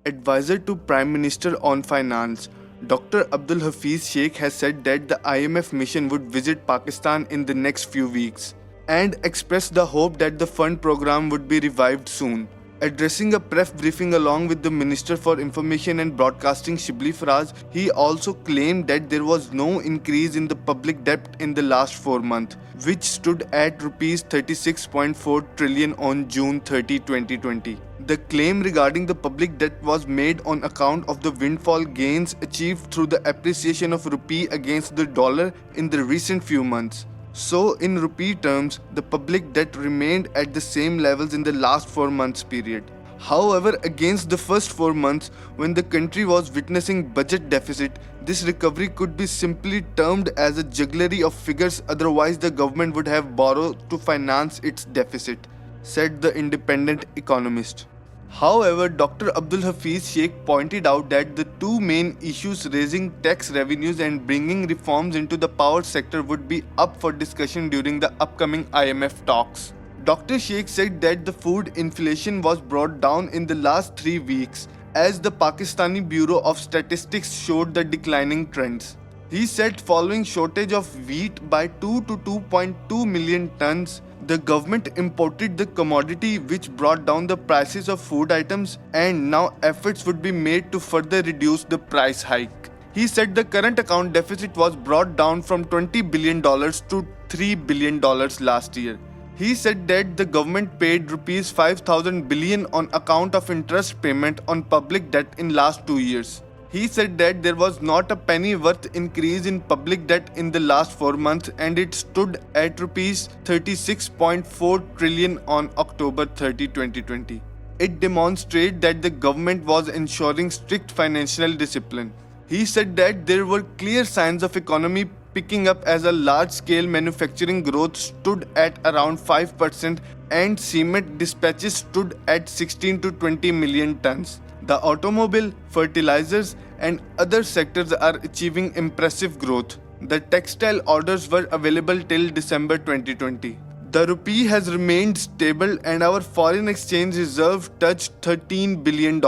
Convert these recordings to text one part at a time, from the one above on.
Advisor to Prime Minister on Finance, Dr. Abdul Hafiz Sheikh has said that the IMF mission would visit Pakistan in the next few weeks and expressed the hope that the fund program would be revived soon. Addressing a press briefing along with the Minister for Information and Broadcasting Shibli Faraz, he also claimed that there was no increase in the public debt in the last 4 months, which stood at Rs 36.4 trillion on June 30, 2020. The claim regarding the public debt was made on account of the windfall gains achieved through the appreciation of rupee against the dollar in the recent few months. So, in rupee terms, the public debt remained at the same levels in the last 4 months period. However, against the first 4 months, when the country was witnessing budget deficit, this recovery could be simply termed as a jugglery of figures, otherwise the government would have borrowed to finance its deficit, said the independent economist. However, Dr. Abdul Hafiz Sheikh pointed out that the two main issues, raising tax revenues and bringing reforms into the power sector, would be up for discussion during the upcoming IMF talks. Dr. Sheikh said that the food inflation was brought down in the last 3 weeks as the Pakistani Bureau of Statistics showed the declining trends. He said following shortage of wheat by 2 to 2.2 million tons, the government imported the commodity, which brought down the prices of food items, and now efforts would be made to further reduce the price hike. He said the current account deficit was brought down from $20 billion to $3 billion last year. He said that the government paid Rs 5,000 billion on account of interest payment on public debt in last 2 years. He said that there was not a penny worth increase in public debt in the last 4 months, and it stood at Rs 36.4 trillion on October 30, 2020. It demonstrated that the government was ensuring strict financial discipline. He said that there were clear signs of economy picking up as a large-scale manufacturing growth stood at around 5% and cement dispatches stood at 16 to 20 million tons. The automobile, fertilizers and other sectors are achieving impressive growth. The textile orders were available till December 2020. The rupee has remained stable and our foreign exchange reserve touched $13 billion.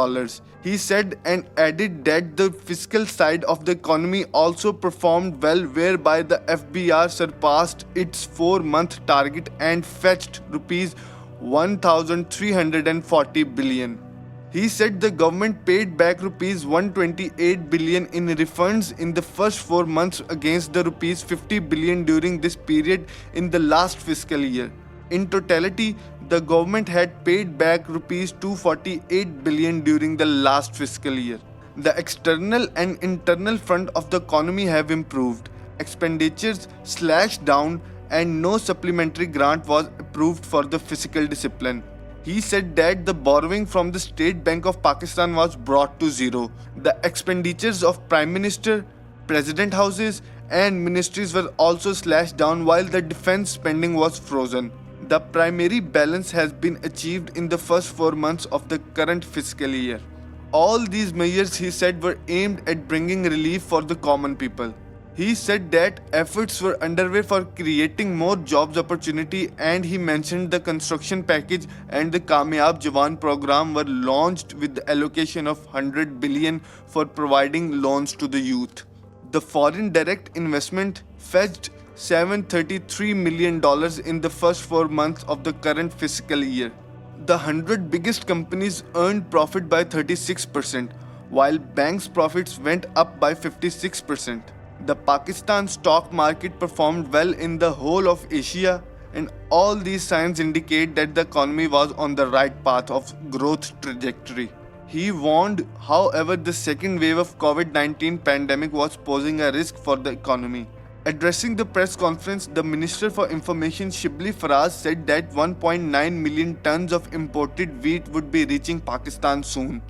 He said and added that the fiscal side of the economy also performed well, whereby the FBR surpassed its 4-month target and fetched Rs 1,340 billion. He said the government paid back Rs 128 billion in refunds in the first 4 months against the Rs 50 billion during this period in the last fiscal year. In totality, the government had paid back Rs 248 billion during the last fiscal year. The external and internal front of the economy have improved. Expenditures slashed down and no supplementary grant was approved for the fiscal discipline. He said that the borrowing from the State Bank of Pakistan was brought to zero. The expenditures of Prime Minister, President houses and ministries were also slashed down, while the defense spending was frozen. The primary balance has been achieved in the first 4 months of the current fiscal year. All these measures, he said, were aimed at bringing relief for the common people. He said that efforts were underway for creating more jobs opportunity, and he mentioned the construction package and the Kamyab Jawan program were launched with the allocation of 100 billion for providing loans to the youth. The foreign direct investment fetched $733 million in the first 4 months of the current fiscal year. The 100 biggest companies earned profit by 36%, while banks' profits went up by 56%. The Pakistan stock market performed well in the whole of Asia, and all these signs indicate that the economy was on the right path of growth trajectory. He warned, however, the second wave of COVID-19 pandemic was posing a risk for the economy. Addressing the press conference, the Minister for Information Shibli Faraz said that 1.9 million tons of imported wheat would be reaching Pakistan soon.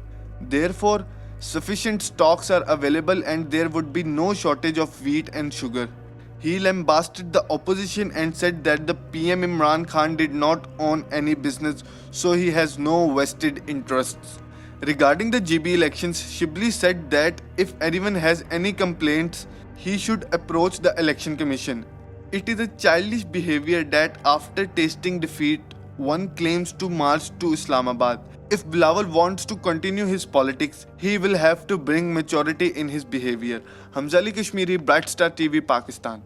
Therefore, sufficient stocks are available and there would be no shortage of wheat and sugar. He lambasted the opposition and said that the PM Imran Khan did not own any business, so he has no vested interests. Regarding the GB elections, Shibli said that if anyone has any complaints, he should approach the Election Commission. It is a childish behavior that after tasting defeat, one claims to march to Islamabad. If Bilawal wants to continue his politics, he will have to bring maturity in his behavior. Hamza Ali Kashmiri, Bright Star TV, Pakistan.